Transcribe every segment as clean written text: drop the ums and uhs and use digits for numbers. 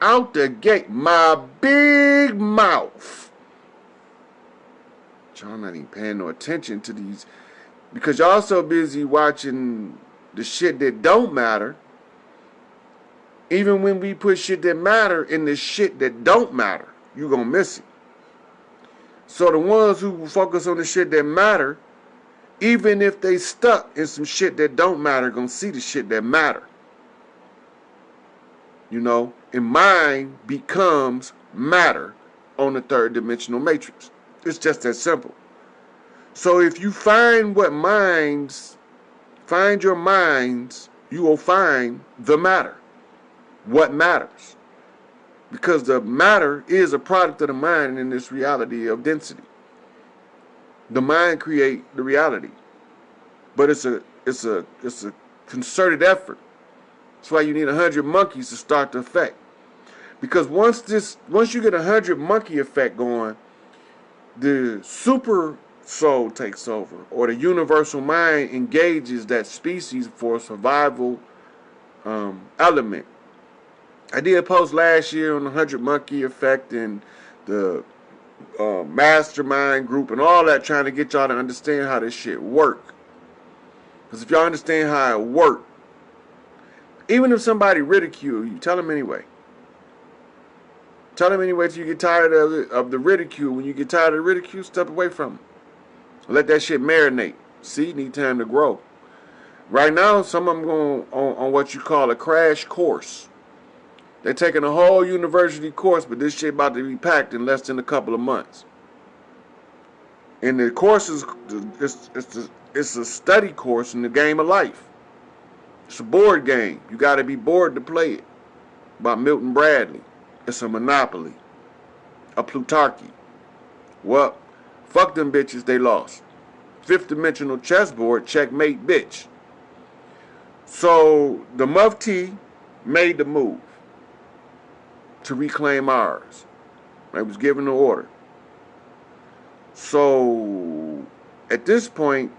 out the gate, my big mouth. Y'all not even paying no attention to these because y'all so busy watching the shit that don't matter. Even when we put shit that matter in the shit that don't matter, you gonna miss it. So the ones who focus on the shit that matter, even if they stuck in some shit that don't matter, gonna see the shit that matter. You know, and mind becomes matter on the third dimensional matrix. It's just that simple. So if you find your minds, you will find the matter. What matters? Because the matter is a product of the mind in this reality of density. The mind creates the reality, but it's a concerted effort. That's why you need 100 monkeys to start the effect. Because once you get 100 monkey effect going, the super soul takes over, or the universal mind engages that species for a survival element. I did a post last year on the 100 monkey effect and the mastermind group and all that, trying to get y'all to understand how this shit work. Because if y'all understand how it work, even if somebody ridicule you, tell them anyway. Tell them anyway till you get tired of the ridicule. When you get tired of the ridicule, step away from it. Let that shit marinate. See, need time to grow. Right now, some of them going on what you call a crash course. They're taking a whole university course, but this shit about to be packed in less than a couple of months. And the course is it's a study course in the game of life. It's a board game. You got to be bored to play it. By Milton Bradley. It's a monopoly. A Plutarchy. Well, fuck them bitches, they lost. Fifth dimensional chessboard, checkmate, bitch. So the Mufti made the move to reclaim ours. It was given the order. So at this point,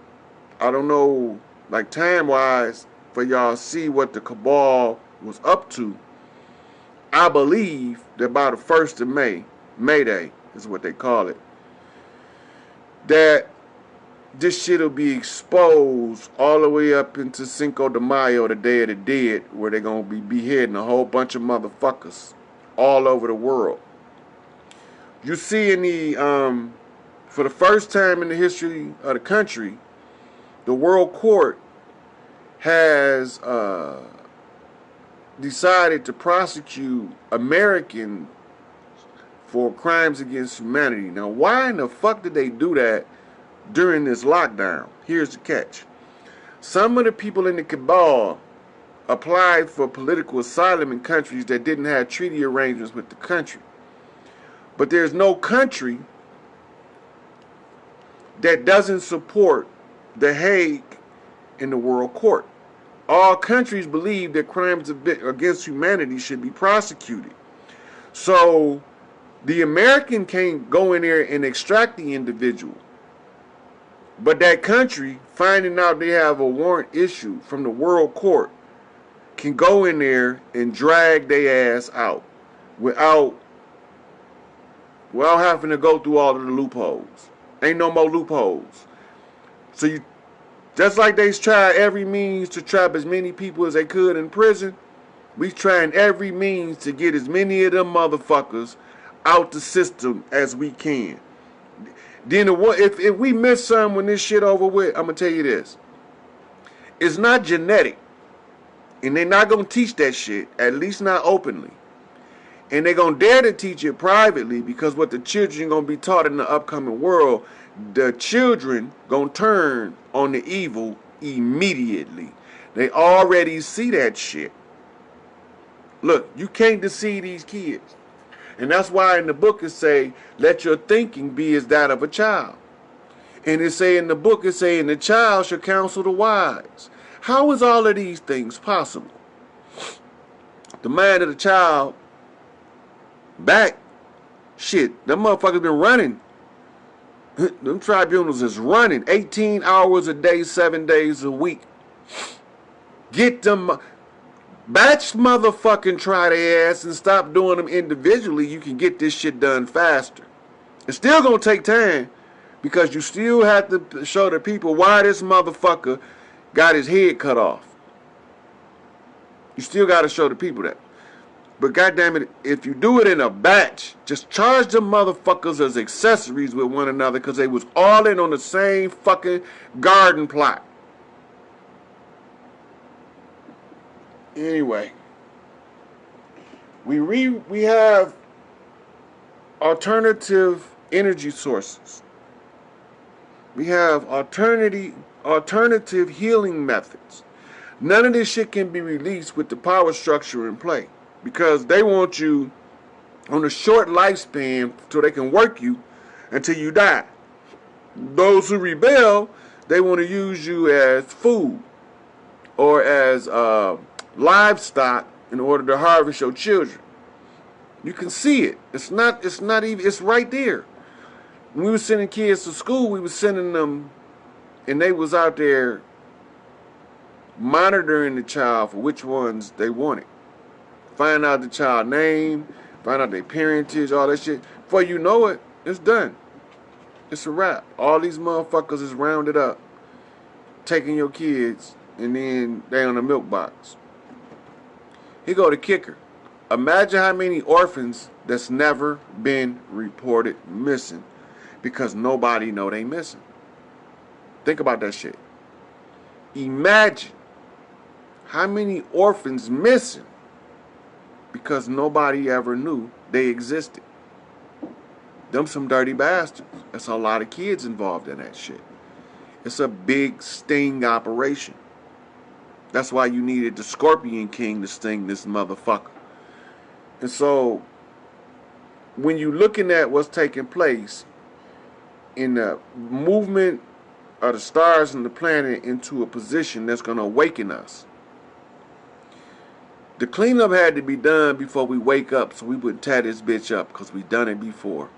I don't know, like time-wise, for y'all see what the cabal was up to. I believe that by the 1st of May, May Day is what they call it, that this shit will be exposed all the way up into Cinco de Mayo, the Day of the Dead, where they're going to be beheading a whole bunch of motherfuckers all over the world. You see in the, for the first time in the history of the country, the World Court has decided to prosecute Americans for crimes against humanity. Now, why in the fuck did they do that during this lockdown? Here's the catch. Some of the people in the cabal applied for political asylum in countries that didn't have treaty arrangements with the country. But there's no country that doesn't support The Hague in the World Court. All countries believe that crimes against humanity should be prosecuted. So the American can't go in there and extract the individual. But that country, finding out they have a warrant issued from the World Court, can go in there and drag their ass out without having to go through all of the loopholes. Ain't no more loopholes. So you, just like they tried every means to trap as many people as they could in prison, we trying every means to get as many of them motherfuckers out the system as we can. Then if we miss some when this shit over with, I'm gonna tell you this. It's not genetic. And they're not gonna teach that shit, at least not openly. And they're gonna dare to teach it privately, because what the children gonna be taught in the upcoming world, the children gonna turn on the evil immediately. They already see that shit. Look, you can't deceive these kids. And that's why in the book it say, let your thinking be as that of a child. And it say in the book, it say, and the child shall counsel the wise. How is all of these things possible? The mind of the child back, shit, them motherfuckers been running. Them tribunals is running 18 hours a day, 7 days a week. Get them. Batch motherfucking try their ass and stop doing them individually. You can get this shit done faster. It's still gonna take time because you still have to show the people why this motherfucker got his head cut off. You still gotta show the people that. But goddamn it, if you do it in a batch, just charge them motherfuckers as accessories with one another because they was all in on the same fucking garden plot. Anyway, we have alternative energy sources. We have alternative healing methods. None of this shit can be released with the power structure in play because they want you on a short lifespan so they can work you until you die. Those who rebel, they want to use you as food or as livestock in order to harvest your children. You can see it. It's not even, it's right there. When we were sending kids to school, we were sending them and they was out there monitoring the child for which ones they wanted. Find out the child name, find out their parentage, all that shit. Before you know it, it's done. It's a wrap. All these motherfuckers is rounded up, taking your kids, and then they on a milk box. Here go the kicker. Imagine how many orphans that's never been reported missing because nobody know they missing. Think about that shit. Imagine how many orphans missing because nobody ever knew they existed. Them some dirty bastards. That's a lot of kids involved in that shit. It's a big sting operation. That's why you needed the Scorpion King to sting this motherfucker. And so, when you're looking at what's taking place in the movement of the stars and the planet into a position that's going to awaken us, the cleanup had to be done before we wake up so we wouldn't tear this bitch up because we done it before.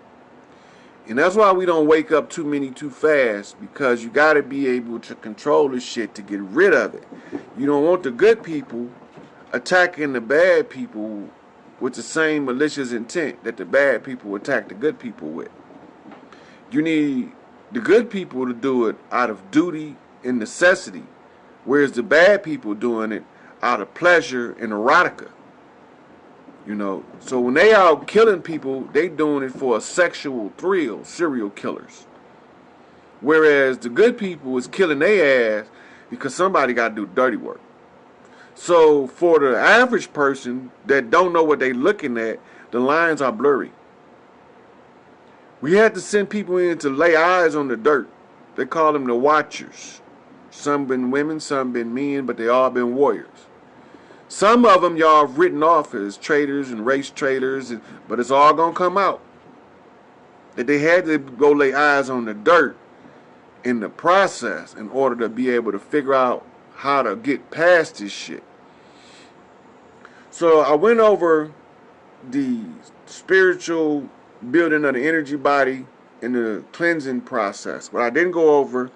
And that's why we don't wake up too many too fast, because you got to be able to control this shit to get rid of it. You don't want the good people attacking the bad people with the same malicious intent that the bad people attack the good people with. You need the good people to do it out of duty and necessity, whereas the bad people doing it out of pleasure and erotica. You know, so when they out killing people, they doing it for a sexual thrill, serial killers. Whereas the good people is killing their ass because somebody got to do dirty work. So for the average person that don't know what they looking at, the lines are blurry. We had to send people in to lay eyes on the dirt. They call them the watchers. Some been women, some been men, but they all been warriors. Some of them y'all have written off as traitors and race traitors, but it's all going to come out. That they had to go lay eyes on the dirt in the process in order to be able to figure out how to get past this shit. So I went over the spiritual building of the energy body and the cleansing process. What I didn't go over,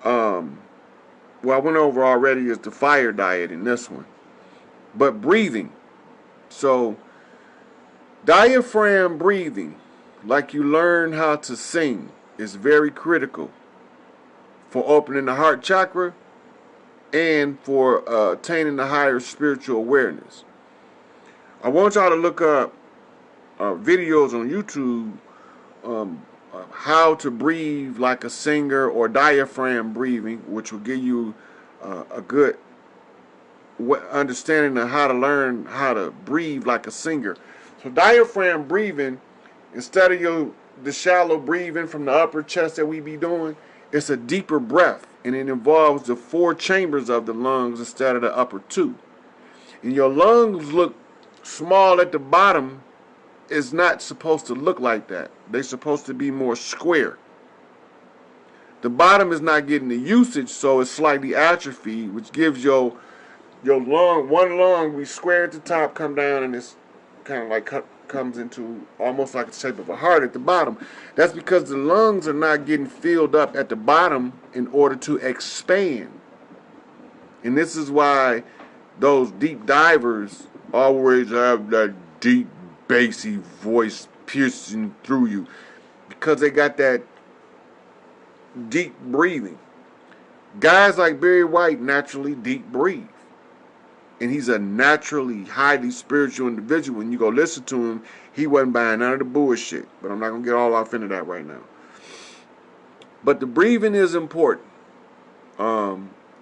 what I went over already is the fire diet in this one. But breathing. So, diaphragm breathing, like you learn how to sing, is very critical for opening the heart chakra and for attaining the higher spiritual awareness. I want y'all to look up videos on YouTube how to breathe like a singer, or diaphragm breathing, which will give you a good understanding of how to learn how to breathe like a singer. So diaphragm breathing, instead of the shallow breathing from the upper chest that we be doing, it's a deeper breath, and it involves the 4 chambers of the lungs instead of the upper 2. And your lungs look small at the bottom. Is not supposed to look like that. They're supposed to be more square. The bottom is not getting the usage, so it's slightly atrophied, which gives your lung, one lung, we square at the top, come down, and it's kind of like comes into almost like the shape of a heart at the bottom. That's because the lungs are not getting filled up at the bottom in order to expand. And this is why those deep divers always have that deep, bassy voice piercing through you because they got that deep breathing. Guys like Barry White naturally deep breathe. And he's a naturally highly spiritual individual. When you go listen to him, he wasn't buying none of the bullshit. But I'm not going to get all off into that right now. But the breathing is important.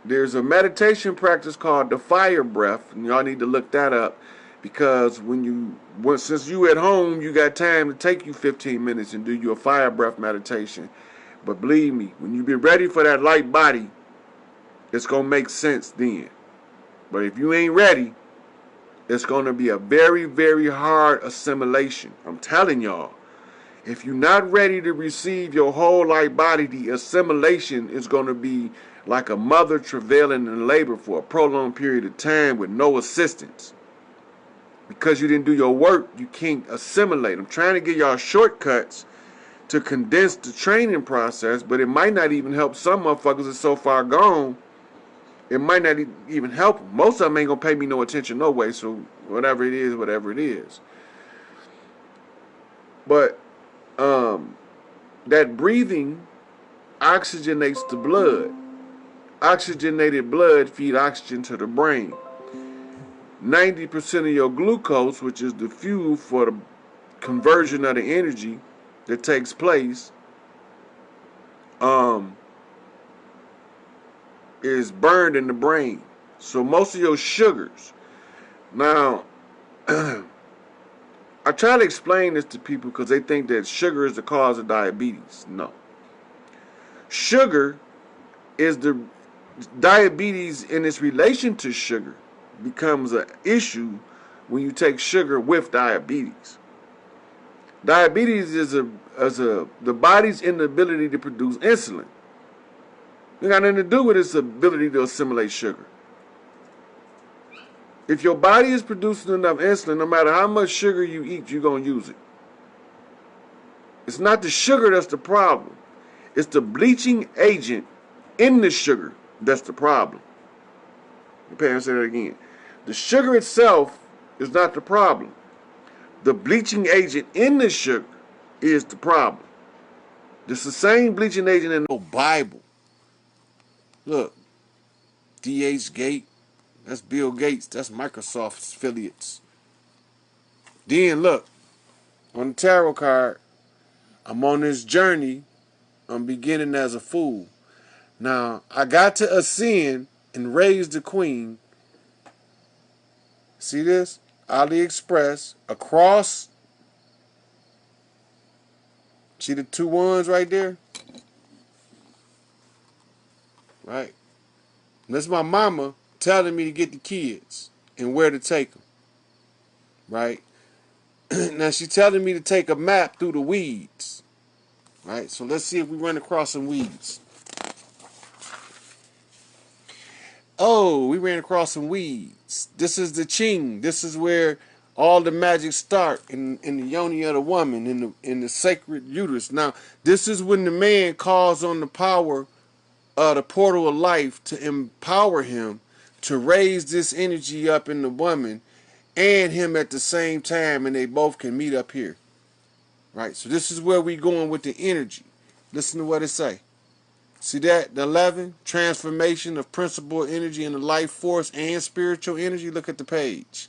There's a meditation practice called the fire breath, and y'all need to look that up because since you at home, you got time to take you 15 minutes and do your fire breath meditation. But believe me, when you be ready for that light body, it's gonna make sense then. But if you ain't ready, it's gonna be a very, very hard assimilation. I'm telling y'all. If you're not ready to receive your whole light body, the assimilation is going to be like a mother travailing in labor for a prolonged period of time with no assistance. Because you didn't do your work, you can't assimilate. I'm trying to give y'all shortcuts to condense the training process, but it might not even help some motherfuckers that's so far gone. It might not even help them. Most of them ain't going to pay me no attention no way, so whatever it is, whatever it is. But that breathing oxygenates the blood. Oxygenated blood feeds oxygen to the brain. 90% of your glucose, which is the fuel for the conversion of the energy that takes place, is burned in the brain. So most of your sugars. Now, I try to explain this to people because they think that sugar is the cause of diabetes. No. Sugar is the diabetes in its relation to sugar becomes an issue when you take sugar with diabetes. Diabetes is the body's inability to produce insulin. It got nothing to do with its ability to assimilate sugar. If your body is producing enough insulin, no matter how much sugar you eat, you're going to use it. It's not the sugar that's the problem. It's the bleaching agent in the sugar that's the problem. Let me say that again. The sugar itself is not the problem. The bleaching agent in the sugar is the problem. It's the same bleaching agent in the Bible. Look, D.H. Gate. That's Bill Gates. That's Microsoft's affiliates. Then look, on the tarot card, I'm on this journey. I'm beginning as a fool. Now, I got to ascend and raise the queen. See this? AliExpress. Across. See the 2 ones right there? Right. And that's my mama telling me to get the kids and where to take them. Right? Now she's telling me to take a map through the weeds. Right? So let's see if we run across some weeds. Oh, we ran across some weeds. This is the ching. This is where all the magic start in the yoni of the woman, in the sacred uterus. Now, this is when the man calls on the power of the portal of life to empower him to raise this energy up in the woman and him at the same time, and they both can meet up here. Right? So this is where we going with the energy. Listen to what it say. See that? The 11, transformation of principle energy into life force and spiritual energy. Look at the page.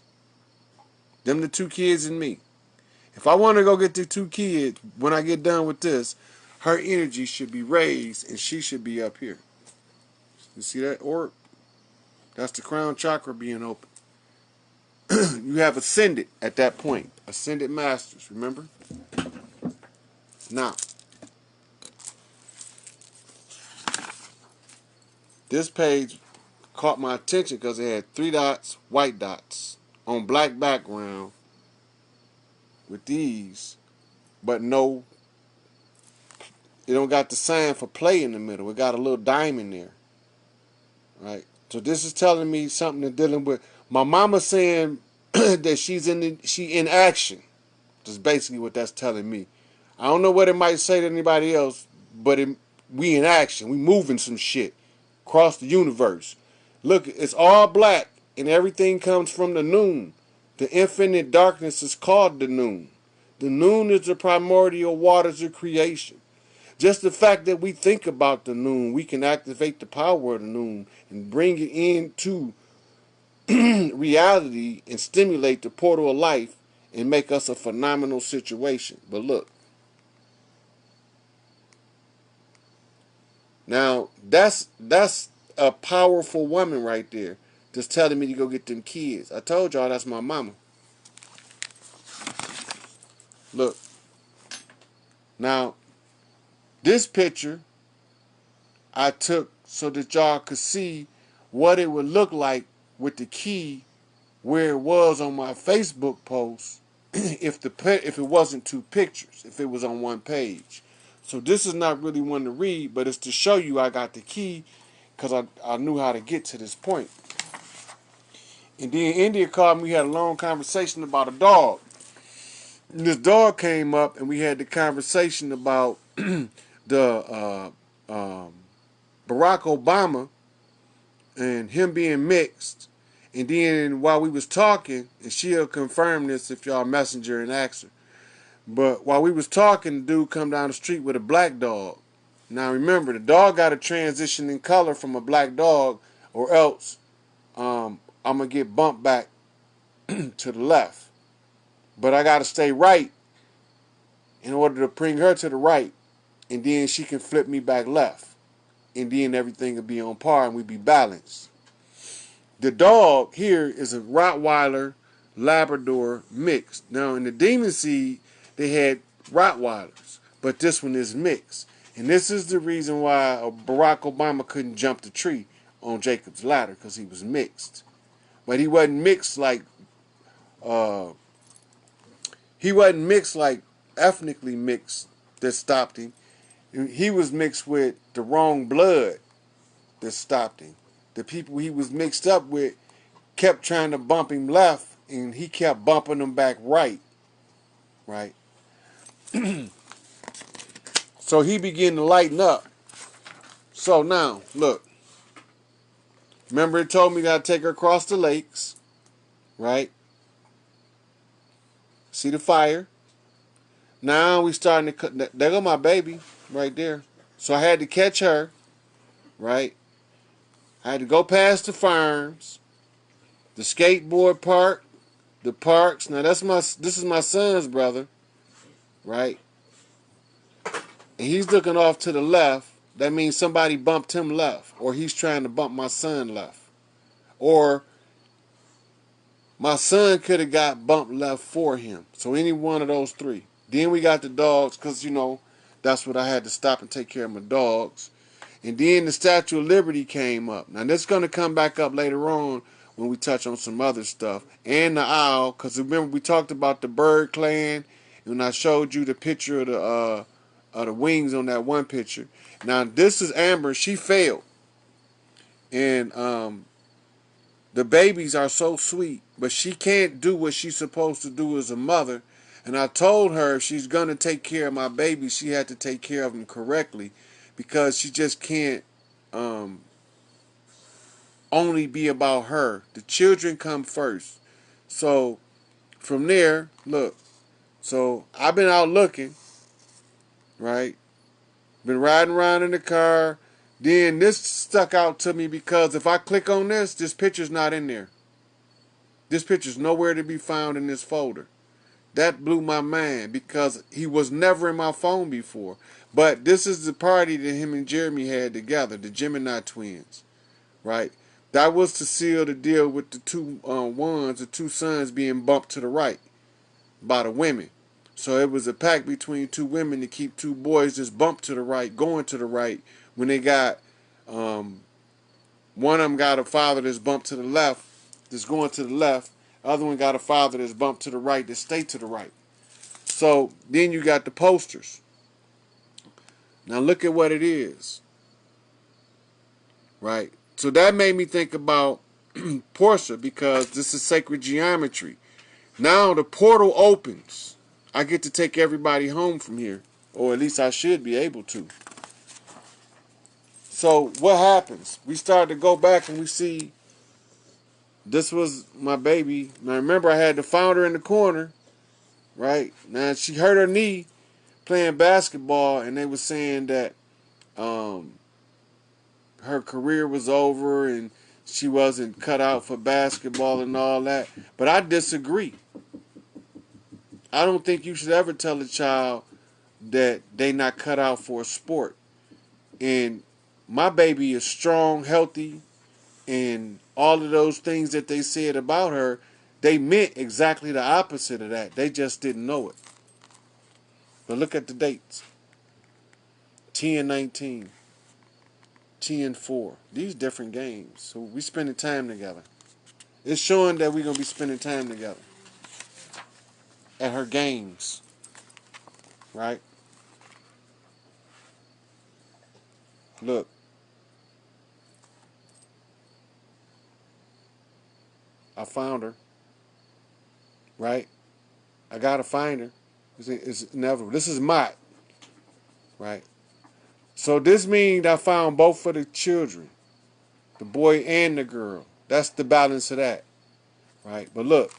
Them the 2 kids and me. If I want to go get the 2 kids, when I get done with this, her energy should be raised and she should be up here. You see that orb? That's the crown chakra being open. You have ascended at that point. Ascended masters, remember? Now, this page caught my attention because it had 3 dots, white dots, on black background with these, but no, it don't got the sign for play in the middle. It got a little diamond there. Right? So this is telling me something that's dealing with my mama saying that she in action. That's basically what that's telling me. I don't know what it might say to anybody else, but we in action. We moving some shit across the universe. Look, it's all black and everything comes from the noon. The infinite darkness is called the noon. The noon is the primordial waters of creation. Just the fact that we think about the noon, we can activate the power of the noon and bring it into reality and stimulate the portal of life and make us a phenomenal situation. But look, now that's a powerful woman right there, just telling me to go get them kids. I told y'all that's my mama. Look, now this picture I took so that y'all could see what it would look like with the key where it was on my Facebook post if it wasn't two pictures, if it was on one page. So this is not really one to read, but it's to show you I got the key because I knew how to get to this point. And then India called me. We had a long conversation about a dog. And this dog came up, and we had the conversation about the Barack Obama and him being mixed. And then while we was talking, and she'll confirm this if y'all messenger and ask her. But while we was talking, the dude come down the street with a black dog. Now remember, the dog got to transition in color from a black dog, or else I'm gonna get bumped back to the left. But I gotta stay right in order to bring her to the right, and then she can flip me back left, and then everything will be on par and we be balanced. The dog here is a Rottweiler Labrador mixed. Now in the Demon Seed they had Rottweilers, but this one is mixed. And this is the reason why Barack Obama couldn't jump the tree on Jacob's ladder, because he was mixed. But he wasn't mixed like ethnically mixed that stopped him. He was mixed with the wrong blood that stopped him. The people he was mixed up with kept trying to bump him left, and he kept bumping them back right. Right? So he began to lighten up. So now, look. Remember it told me that I'd take her across the lakes. Right? See the fire? Now we starting to cut. There go my baby right there. So I had to catch her. Right? I had to go past the farms, the skateboard park, the parks. Now this is my son's brother, right? And he's looking off to the left. That means somebody bumped him left, or he's trying to bump my son left, or my son could have got bumped left for him. So any one of those three. Then we got the dogs, because that's what I had to stop and take care of my dogs. And then the Statue of Liberty came up. Now this is going to come back up later on when we touch on some other stuff. And the owl, because remember we talked about the bird clan, and I showed you the picture of the wings on that one picture. Now this is Amber. She failed. And the babies are so sweet, but she can't do what she's supposed to do as a mother. And I told her if she's going to take care of my babies, she had to take care of them correctly, because she just can't only be about her. The children come first. So from there, look. So I've been out looking, right? Been riding around in the car. Then this stuck out to me because if I click on this picture's not in there. This picture's nowhere to be found in this folder. That blew my mind because he was never in my phone before. But this is the party that him and Jeremy had together, the Gemini twins, right? That was to seal the deal with the two sons being bumped to the right by the women. So it was a pact between two women to keep two boys just bumped to the right, going to the right. When they got, one of them got a father that's bumped to the left, that's going to the left. The other one got a father that's bumped to the right, that stay to the right. So then you got the posters. Now look at what it is. Right? So that made me think about Portia, because this is sacred geometry. Now the portal opens. I get to take everybody home from here. Or at least I should be able to. So what happens? We start to go back and we see This was my baby. Now remember, I had the founder in the corner, right? Now she hurt her knee playing basketball, and they were saying that um, her career was over and she wasn't cut out for basketball and all that. But I disagree. I don't think you should ever tell a child that they not cut out for a sport. And my baby is strong, healthy, and all of those things that they said about her, they meant exactly the opposite of that. They just didn't know it. But look at the dates. 10-19, 10-4. These different games. So we spending time together. It's showing that we're going to be spending time together at her games. Right? Look. I found her. Right? I got to find her. It's inevitable. This is Mott. Right? So this means I found both of the children. The boy and the girl. That's the balance of that. Right? But look.